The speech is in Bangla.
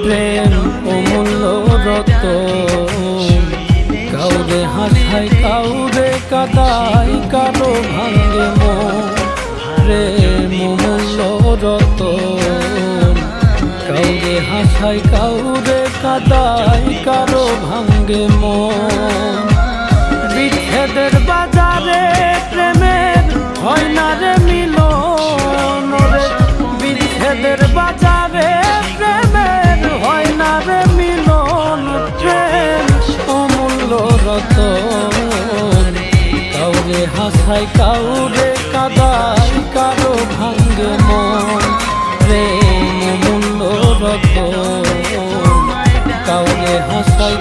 প্রেম অমূল্য রতন, কাউরে হাসায় কাউরে কাদায়, কারো ভাঙ্গে মন। প্রেম অমূল্য রতন, কাউরে হাসায় কাউরে কাদায়, কারো ভাঙ্গে মন। বিচ্ছেদের বাজারে প্রেমের হয় না রে মিলন রে, বিচ্ছেদের বাজারে প্রেমের হয় না রে মিলন। প্রেম অমূল্য রতন, কাউরে হাসায় কাউরে কাদায়, কারো ভাঙ্গে মন। প্রেম অমূল্য রতন, কাউরে হাসায়